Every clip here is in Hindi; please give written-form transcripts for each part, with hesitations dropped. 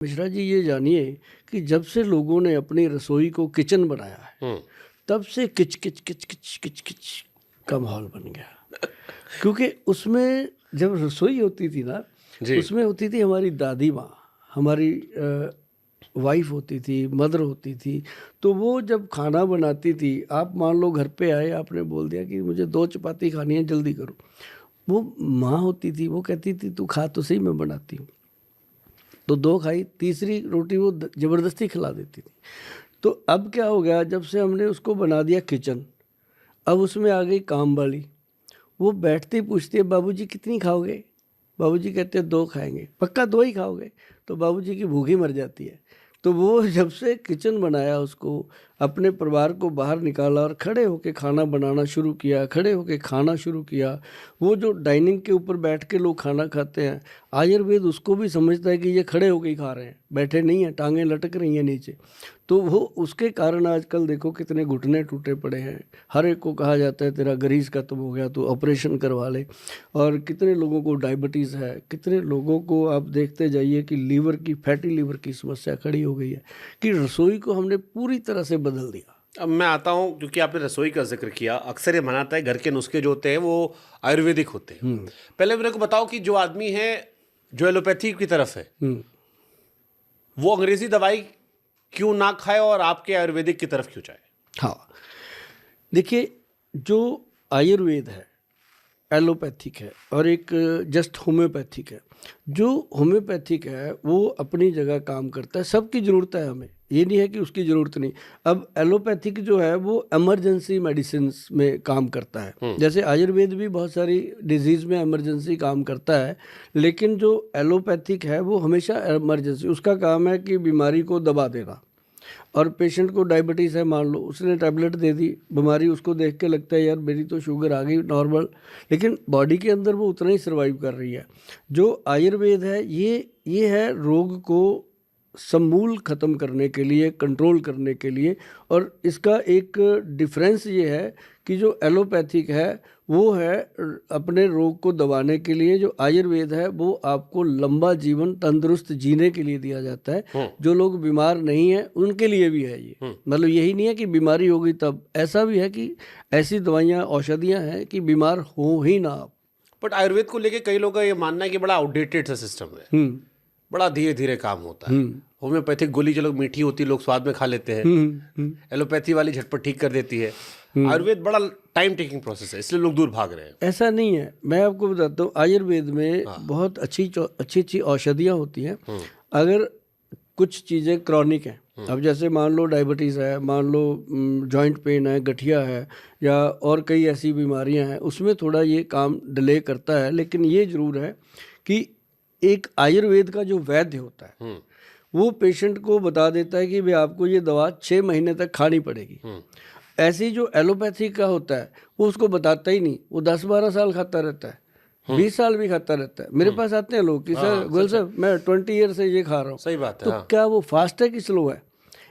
मिश्रा जी ये जानिए कि जब से लोगों ने अपनी रसोई को किचन बनाया है तब से किच किच किच किच किच किच का माहौल बन गया। क्योंकि उसमें जब रसोई होती थी ना, जी। उसमें होती थी हमारी दादी माँ, हमारी वाइफ होती थी, मदर होती थी। तो वो जब खाना बनाती थी, आप मान लो घर पे आए, आपने बोल दिया कि मुझे 2 चपाती खानी है, जल्दी करो। वो माँ होती थी, वो कहती थी तू खा तो सही, मैं बनाती हूँ। तो 2 खाई, तीसरी रोटी वो ज़बरदस्ती खिला देती थी। तो अब क्या हो गया, जब से हमने उसको बना दिया किचन, अब उसमें आ गई काम वाली। वो बैठती ही पूछती है बाबूजी कितनी खाओगे? बाबूजी कहते हैं 2 खाएंगे। पक्का 2 ही खाओगे? तो बाबूजी की भूख ही मर जाती है। तो वो जब से किचन बनाया, उसको अपने परिवार को बाहर निकाला और खड़े होके खाना बनाना शुरू किया, खड़े होके खाना शुरू किया। वो जो डाइनिंग के ऊपर बैठ के लोग खाना खाते हैं, आयुर्वेद उसको भी समझता है कि ये खड़े होके ही खा रहे हैं, बैठे नहीं हैं, टांगें लटक रही हैं नीचे। तो वो उसके कारण आजकल देखो कितने घुटने टूटे पड़े हैं। हर एक को कहा जाता है तेरा ग्रीस खत्म हो गया तो ऑपरेशन करवा ले। और कितने लोगों को डायबिटीज़ है, कितने लोगों को आप देखते जाइए कि लीवर की, फैटी लीवर की समस्या खड़ी हो गई है कि रसोई को हमने पूरी तरह से बदल दिया। अब मैं आता हूँ, क्योंकि आपने रसोई का जिक्र किया। अक्सर ये माना जाता है घर के नुस्खे जो होते हैं वो आयुर्वेदिक होते हैं। पहले मेरे को बताओ कि जो आदमी है जो एलोपैथी की तरफ है, वो अंग्रेजी दवाई क्यों ना खाए और आपके आयुर्वेदिक की तरफ क्यों जाए? हाँ, देखिए, जो आयुर्वेद है एलोपैथिक है और एक जस्ट होम्योपैथिक है। जो होम्योपैथिक है वो अपनी जगह काम करता है, सबकी ज़रूरत है हमें, ये नहीं है कि उसकी ज़रूरत नहीं। अब एलोपैथिक जो है वो इमरजेंसी मेडिसिन में काम करता है। जैसे आयुर्वेद भी बहुत सारी डिजीज़ में इमरजेंसी काम करता है, लेकिन जो एलोपैथिक है वो हमेशा इमरजेंसी, उसका काम है कि बीमारी को दबा देना। और पेशेंट को डायबिटीज़ है, मान लो, उसने टैबलेट दे दी, बीमारी उसको देख के लगता है यार मेरी तो शुगर आ गई नॉर्मल, लेकिन बॉडी के अंदर वो उतना ही सर्वाइव कर रही है। जो आयुर्वेद है ये है रोग को समूल ख़त्म करने के लिए, कंट्रोल करने के लिए। और इसका एक डिफरेंस ये है कि जो एलोपैथिक है वो है अपने रोग को दबाने के लिए, जो आयुर्वेद है वो आपको लंबा जीवन तंदुरुस्त जीने के लिए दिया जाता है। जो लोग बीमार नहीं हैं उनके लिए भी है ये। मतलब यही नहीं है कि बीमारी हो गई तब, ऐसा भी है कि ऐसी दवाइयाँ, औषधियाँ हैं कि बीमार हो ही ना आप। बट आयुर्वेद को लेके कई लोगों का ये मानना है कि बड़ा आउटडेटेड सा सिस्टम है, बड़ा धीरे धीरे काम होता है। होम्योपैथिक गोली चलो मीठी होती है, लोग स्वाद में खा लेते हैं। एलोपैथी वाली झटपट ठीक कर देती है। आयुर्वेद बड़ा टाइम टेकिंग प्रोसेस है, इसलिए लोग दूर भाग रहे हैं। ऐसा नहीं है, मैं आपको बताता हूँ, आयुर्वेद में बहुत अच्छी अच्छी औषधियाँ होती हैं। अगर कुछ चीज़ें क्रॉनिक हैं, अब जैसे मान लो डायबिटीज़ है, मान लो जॉइंट पेन है, गठिया है, या और कई ऐसी बीमारियां हैं, उसमें थोड़ा ये काम डिले करता है। लेकिन ये ज़रूर है कि एक आयुर्वेद का जो वैद्य होता है वो पेशेंट को बता देता है कि भाई आपको ये दवा 6 महीने तक खानी पड़ेगी। ऐसे ही जो एलोपैथी का होता है वो उसको बताता ही नहीं, वो 10-12 साल खाता रहता है, 20 साल भी खाता रहता है। मेरे पास आते हैं लोग कि सर गोयल साहब मैं 20 ईयर से ये खा रहा हूँ। सही बात है। तो क्या वो फास्ट है कि स्लो है?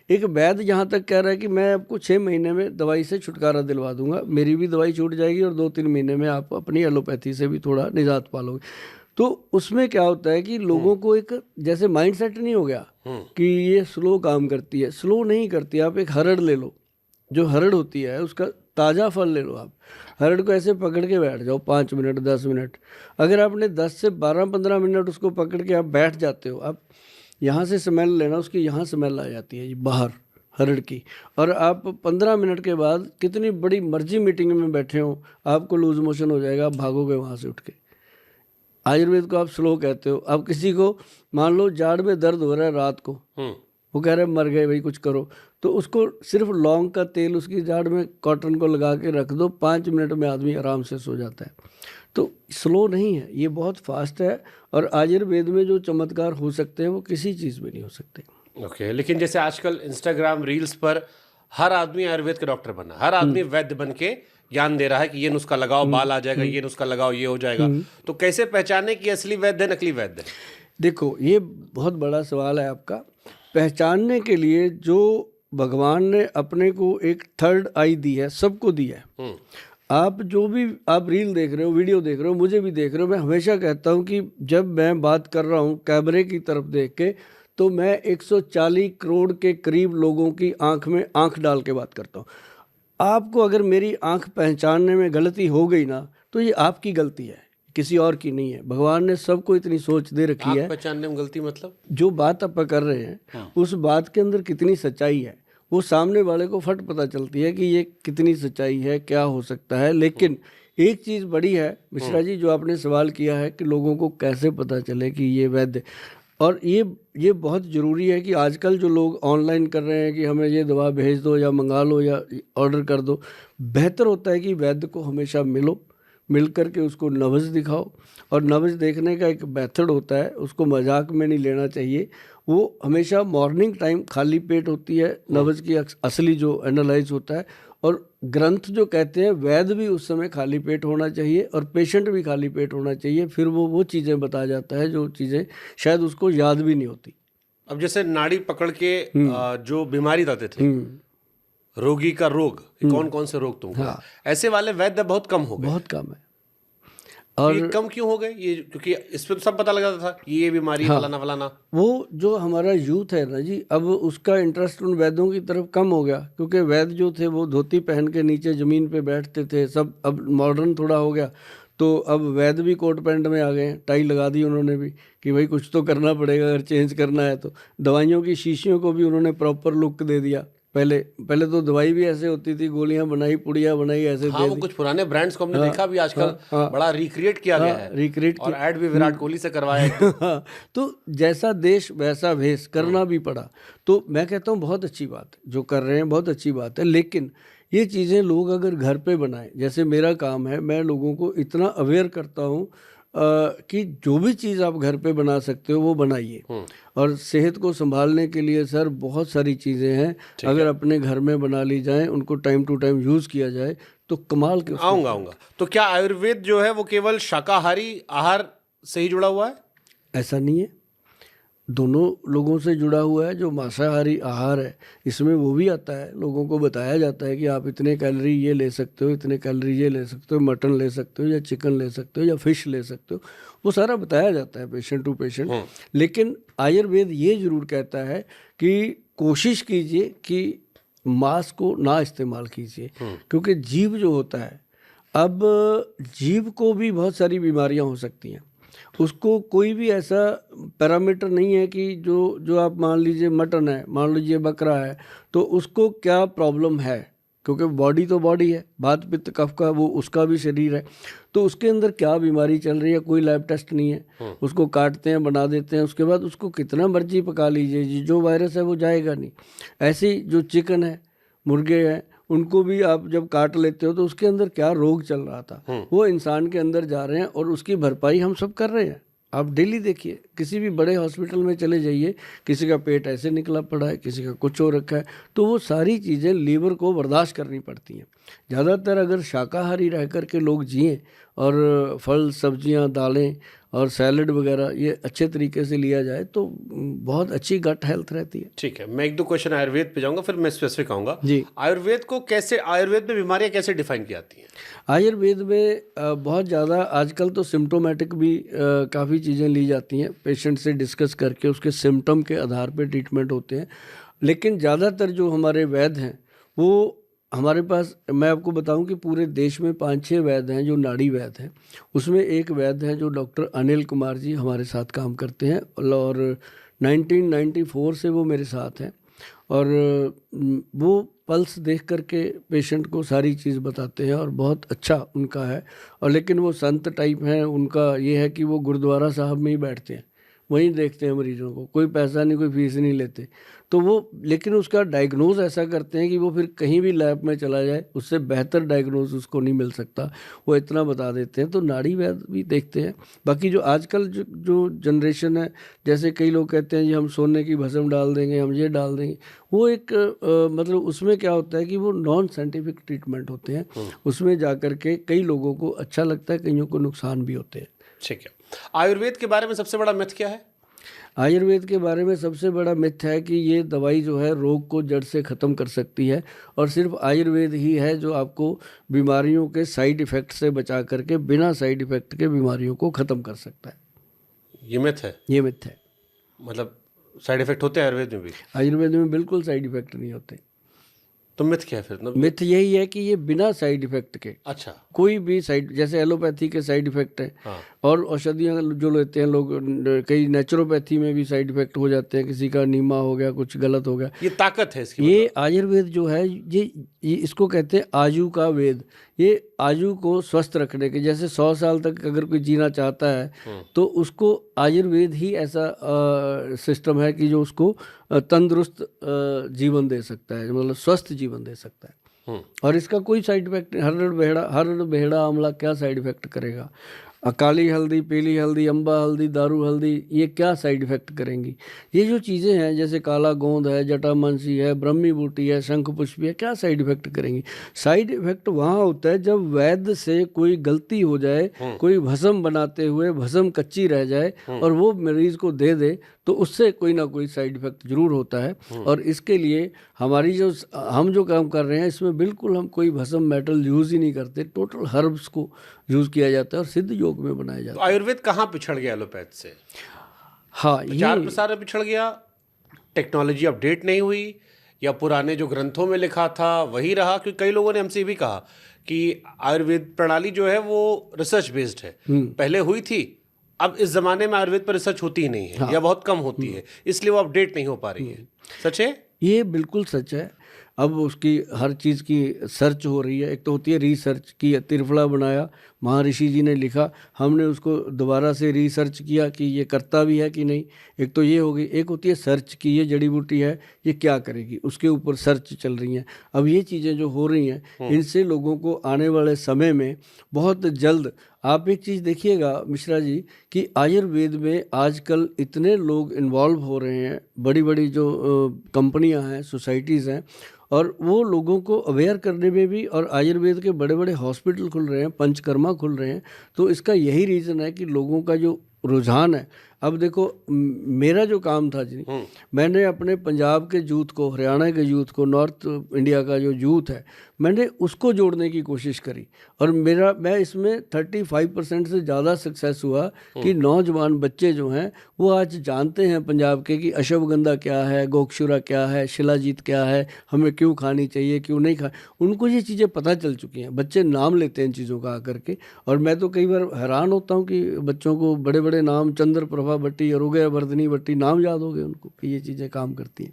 एक वैद्य यहाँ तक कह रहा है कि मैं आपको 6 महीने में दवाई से छुटकारा दिलवा दूंगा, मेरी भी दवाई छूट जाएगी और 2-3 महीने में आप अपनी एलोपैथी से भी थोड़ा निजात पालोगे। तो उसमें क्या होता है कि लोगों को एक जैसे माइंड सेट नहीं हो गया कि ये स्लो काम करती है। स्लो नहीं करती। आप एक हरड़ ले लो, जो हरड़ होती है उसका ताज़ा फल ले लो। आप हरड़ को ऐसे पकड़ के बैठ जाओ 5 मिनट 10 मिनट, अगर आपने 10 से 12-15 मिनट उसको पकड़ के आप बैठ जाते हो, आप यहाँ से स्मेल लेना, उसकी यहाँ स्मेल आ जाती है बाहर हरड़ की, और आप 15 मिनट के बाद कितनी बड़ी मर्जी मीटिंग में बैठे हो आपको लूज मोशन हो जाएगा, आप भागोगे वहाँ से उठ के। आयुर्वेद को आप स्लो कहते हो। अब किसी को मान लो जाड़ में दर्द हो रहा है रात को, वो कह रहे हैं मर गए भाई कुछ करो, तो उसको सिर्फ लौंग का तेल उसकी जाड़ में कॉटन को लगा के रख दो, 5 मिनट में आदमी आराम से सो जाता है। तो स्लो नहीं है, ये बहुत फास्ट है। और आयुर्वेद में जो चमत्कार हो सकते हैं वो किसी चीज़ में नहीं हो सकते। ओके, लेकिन जैसे आजकल इंस्टाग्राम रील्स पर हर आदमी आयुर्वेद का डॉक्टर बना, हर आदमी वैद्य बन के ज्ञान दे रहा है कि ये नुस्खा लगाओ बाल आ जाएगा, ये नुस्खा लगाओ ये हो जाएगा। तो कैसे पहचाने कि असली वैद्य है नकली वैद्य है? देखो, ये बहुत बड़ा सवाल है आपका। पहचानने के लिए जो भगवान ने अपने को एक थर्ड आई दी है, सबको दी है। आप जो भी आप रील देख रहे हो, वीडियो देख रहे हो, मुझे भी देख रहे हो, मैं हमेशा कहता हूँ कि जब मैं बात कर रहा हूँ कैमरे की तरफ देख के, तो मैं 140 करोड़ के करीब लोगों की आंख में आंख डाल के बात करता हूँ। आपको अगर मेरी आंख पहचानने में गलती हो गई ना, तो ये आपकी गलती है, किसी और की नहीं है। भगवान ने सबको इतनी सोच दे रखी है। आंख पहचानने में गलती मतलब? जो बात आप कर रहे हैं उस बात के अंदर कितनी सच्चाई है, वो सामने वाले को फट पता चलती है कि ये कितनी सच्चाई है, क्या हो सकता है। लेकिन एक चीज़ बड़ी है मिश्रा जी, जो आपने सवाल किया है कि लोगों को कैसे पता चले कि ये वैद्य, और ये बहुत ज़रूरी है कि आजकल जो लोग ऑनलाइन कर रहे हैं कि हमें ये दवा भेज दो या मंगा लो या ऑर्डर कर दो, बेहतर होता है कि वैद्य को हमेशा मिल कर के उसको नब्ज दिखाओ। और नब्ज देखने का एक मेथड होता है, उसको मजाक में नहीं लेना चाहिए। वो हमेशा मॉर्निंग टाइम खाली पेट होती है नब्ज की असली जो एनालाइज होता है, और ग्रंथ जो कहते हैं वैद्य भी उस समय खाली पेट होना चाहिए और पेशेंट भी खाली पेट होना चाहिए। फिर वो चीज़ें बता जाता है जो चीज़ें शायद उसको याद भी नहीं होती। अब जैसे नाड़ी पकड़ के जो बीमारी बताते थे, रोगी का रोग, कौन कौन से रोग तुमको, ऐसे वाले वैद्य बहुत कम हो गए। बहुत कम है। और ये कम क्यों हो गए? ये क्योंकि इस पे तो सब पता लग जाता था कि ये बीमारी है, फलाना फलाना। वो जो हमारा यूथ है ना जी, अब उसका इंटरेस्ट उन वैद्यों की तरफ कम हो गया, क्योंकि वैद्य जो थे वो धोती पहन के नीचे ज़मीन पे बैठते थे सब। अब मॉडर्न थोड़ा हो गया, तो अब वैद्य भी कोट पैंट में आ गए हैं, टाई लगा दी उन्होंने भी कि भाई कुछ तो करना पड़ेगा अगर चेंज करना है तो। दवाइयों की शीशियों को भी उन्होंने प्रॉपर लुक दे दिया। पहले तो दवाई भी ऐसे होती थी, गोलियां बनाई, पुड़िया बनाई, ऐसे हाँ, वो कुछ पुराने ब्रांड्स को हमने देखा भी आजकल बड़ा रिक्रिएट किया गया है, रिक्रिएट और ऐड भी विराट कोहली से करवाया। हाँ, तो जैसा देश वैसा भेष करना भी पड़ा। तो मैं कहता हूँ बहुत अच्छी बात है जो कर रहे हैं, बहुत अच्छी बात है। लेकिन ये चीज़ें लोग अगर घर पे बनाएं, जैसे मेरा काम है, मैं लोगों को इतना अवेयर करता हूँ कि जो भी चीज़ आप घर पे बना सकते हो वो बनाइए। और सेहत को संभालने के लिए सर बहुत सारी चीज़ें हैं, अगर अपने घर में बना ली जाएं, उनको टाइम टू टाइम यूज़ किया जाए तो कमाल के। आऊँगा। तो क्या आयुर्वेद जो है वो केवल शाकाहारी आहार से ही जुड़ा हुआ है? ऐसा नहीं है, दोनों लोगों से जुड़ा हुआ है। जो मांसाहारी आहार है इसमें वो भी आता है, लोगों को बताया जाता है कि आप इतने कैलोरी ये ले सकते हो, इतने कैलोरी ये ले सकते हो, मटन ले सकते हो या चिकन ले सकते हो या फिश ले सकते हो, वो सारा बताया जाता है पेशेंट टू पेशेंट। लेकिन आयुर्वेद ये ज़रूर कहता है कि कोशिश कीजिए कि मांस को ना इस्तेमाल कीजिए, क्योंकि जीव जो होता है, अब जीव को भी बहुत सारी बीमारियां हो सकती हैं। उसको कोई भी ऐसा पैरामीटर नहीं है कि जो आप मान लीजिए मटन है, मान लीजिए बकरा है, तो उसको क्या प्रॉब्लम है, क्योंकि बॉडी तो बॉडी है, वात पित्त कफ का वो उसका भी शरीर है, तो उसके अंदर क्या बीमारी चल रही है कोई लैब टेस्ट नहीं है। उसको काटते हैं, बना देते हैं, उसके बाद उसको कितना मर्जी पका लीजिए, जो वायरस है वो जाएगा नहीं। ऐसे ही जो चिकन है, मुर्गे हैं, उनको भी आप जब काट लेते हो तो उसके अंदर क्या रोग चल रहा था वो इंसान के अंदर जा रहे हैं, और उसकी भरपाई हम सब कर रहे हैं। आप डेली देखिए, किसी भी बड़े हॉस्पिटल में चले जाइए, किसी का पेट ऐसे निकला पड़ा है, किसी का कुछ हो रखा है, तो वो सारी चीज़ें लीवर को बर्दाश्त करनी पड़ती हैं। ज़्यादातर अगर शाकाहारी रह कर के लोग जिएँ और फल सब्जियां, दालें और सैलड वगैरह ये अच्छे तरीके से लिया जाए तो बहुत अच्छी गट हेल्थ रहती है। ठीक है, मैं एक दो क्वेश्चन आयुर्वेद पे जाऊंगा, फिर मैं स्पेसिफिक आऊंगा जी। आयुर्वेद में बीमारियां कैसे डिफाइन की जाती हैं? आयुर्वेद में बहुत ज़्यादा आजकल तो सिम्टोमेटिक भी काफ़ी चीज़ें ली जाती हैं, पेशेंट से डिस्कस करके उसके सिम्टम के आधार पर ट्रीटमेंट होते हैं। लेकिन ज़्यादातर जो हमारे वैद्य हैं वो हमारे पास, मैं आपको बताऊं कि पूरे देश में 5-6 वैद्य हैं जो नाड़ी वैद्य हैं। उसमें एक वैद्य हैं जो डॉक्टर अनिल कुमार जी हमारे साथ काम करते हैं, और 1994 से वो मेरे साथ हैं, और वो पल्स देख करके पेशेंट को सारी चीज़ बताते हैं और बहुत अच्छा उनका है। और लेकिन वो संत टाइप हैं, उनका ये है कि वो गुरुद्वारा साहब में ही बैठते हैं, वहीं देखते हैं मरीजों को, कोई पैसा नहीं, कोई फीस नहीं लेते। तो वो लेकिन उसका डायग्नोज ऐसा करते हैं कि वो फिर कहीं भी लैब में चला जाए उससे बेहतर डायग्नोज उसको नहीं मिल सकता, वो इतना बता देते हैं। तो नाड़ी वैद्य भी देखते हैं। बाकी जो आजकल जो जनरेशन है, जैसे कई लोग कहते हैं जी हम सोने की भस्म डाल देंगे, हम ये डाल देंगे, वो एक मतलब उसमें क्या होता है कि वो नॉन साइंटिफिक ट्रीटमेंट होते हैं। उसमें जा कर के कई लोगों को अच्छा लगता है, कईयों को नुकसान भी होते हैं। ठीक है, आयुर्वेद के बारे में सबसे बड़ा मिथ क्या है? आयुर्वेद के बारे में सबसे बड़ा मिथ है कि ये दवाई जो है रोग को जड़ से ख़त्म कर सकती है, और सिर्फ आयुर्वेद ही है जो आपको बीमारियों के साइड इफ़ेक्ट से बचा करके बिना साइड इफ़ेक्ट के बीमारियों को ख़त्म कर सकता है। ये मिथ है? ये मिथ है। मतलब साइड इफेक्ट होते हैं आयुर्वेद में भी? आयुर्वेद में बिल्कुल साइड इफेक्ट नहीं होते। तो मिथ क्या है फिर? मिथ यही है कि ये बिना साइड इफेक्ट के अच्छा। कोई भी साइड, जैसे एलोपैथी के साइड इफेक्ट है हाँ। और औषधियाँ जो लेते हैं लोग, कई नेचुरोपैथी में भी साइड इफेक्ट हो जाते हैं, किसी का नीमा हो गया, कुछ गलत हो गया। ये ताकत है इसकी? ये आयुर्वेद जो है ये इसको कहते हैं आयु का वेद। ये आयु को स्वस्थ रखने के, जैसे 100 साल तक अगर कोई जीना चाहता है तो उसको आयुर्वेद ही ऐसा सिस्टम है कि जो उसको तंदुरुस्त जीवन दे सकता है, मतलब स्वस्थ जीवन दे सकता है। और इसका कोई साइड इफेक्ट, हरड़ बेहड़ा आंवला क्या साइड इफेक्ट करेगा? काली हल्दी, पीली हल्दी, अम्बा हल्दी, दारू हल्दी, ये क्या साइड इफेक्ट करेंगी? ये जो चीज़ें हैं जैसे काला गोंद है, जटामांसी है, ब्रह्मी बूटी है, शंख पुष्पी है, क्या साइड इफेक्ट करेंगी? साइड इफेक्ट वहाँ होता है जब वैद्य से कोई गलती हो जाए, कोई भस्म बनाते हुए भस्म कच्ची रह जाए और वो मरीज को दे दे, तो उससे कोई ना कोई साइड इफेक्ट जरूर होता है। और इसके लिए हम जो काम कर रहे हैं इसमें बिल्कुल हम कोई भस्म मेटल यूज़ ही नहीं करते, टोटल हर्ब्स को यूज़ किया जाता है और सिद्ध योग में बनाया जाता तो आयुर्वेद कहाँ पिछड़ गया एलोपैथ से? है। हाँ, प्रचार प्रसार में पिछड़ गया, टेक्नोलॉजी अपडेट नहीं हुई, या पुराने जो ग्रंथों में लिखा था वही रहा? क्योंकि कई लोगों ने हमसे भी कहा कि आयुर्वेद प्रणाली जो है वो रिसर्च बेस्ड है, पहले हुई थी, अब इस जमाने में आयुर्वेद पर रिसर्च होती ही नहीं है, या बहुत कम होती है, इसलिए वो अपडेट नहीं हो पा रही है। सच है? ये बिल्कुल सच है। अब उसकी हर चीज़ की सर्च हो रही है। एक तो होती है रिसर्च की, त्रिफला बनाया, महर्षि जी ने लिखा, हमने उसको दोबारा से रिसर्च किया कि ये करता भी है कि नहीं। एक तो ये हो गई। एक होती है सर्च की, ये जड़ी बूटी है, ये क्या करेगी, उसके ऊपर सर्च चल रही हैं। अब ये चीज़ें जो हो रही हैं, इनसे लोगों को आने वाले समय में बहुत जल्द, आप एक चीज़ देखिएगा मिश्रा जी कि आयुर्वेद में आजकल इतने लोग इन्वॉल्व हो रहे हैं, बड़ी बड़ी जो कंपनियां हैं, सोसाइटीज़ हैं, और वो लोगों को अवेयर करने में भी, और आयुर्वेद के बड़े बड़े हॉस्पिटल खुल रहे हैं, पंचकर्मा खुल रहे हैं। तो इसका यही रीज़न है कि लोगों का जो रुझान है। अब देखो मेरा जो काम था जी, मैंने अपने पंजाब के यूथ को, हरियाणा के यूथ को, नॉर्थ इंडिया का जो यूथ है, मैंने उसको जोड़ने की कोशिश करी। और मैं इसमें 35% से ज़्यादा सक्सेस हुआ कि नौजवान बच्चे जो हैं वो आज जानते हैं पंजाब के कि अश्वगंधा क्या है, गोक्षुरा क्या है, शिलाजीत क्या है, हमें क्यों खानी चाहिए, क्यों नहीं खा, उनको ये चीज़ें पता चल चुकी हैं। बच्चे नाम लेते हैं इन चीज़ों का आकर के, और मैं तो कई बार हैरान होता हूँ कि बच्चों को बड़े बड़े नाम, चंद्र प्रभा भट्टी, अरुगया वर्धनी भट्टी, नाम याद हो गए उनको कि ये चीज़ें काम करती हैं।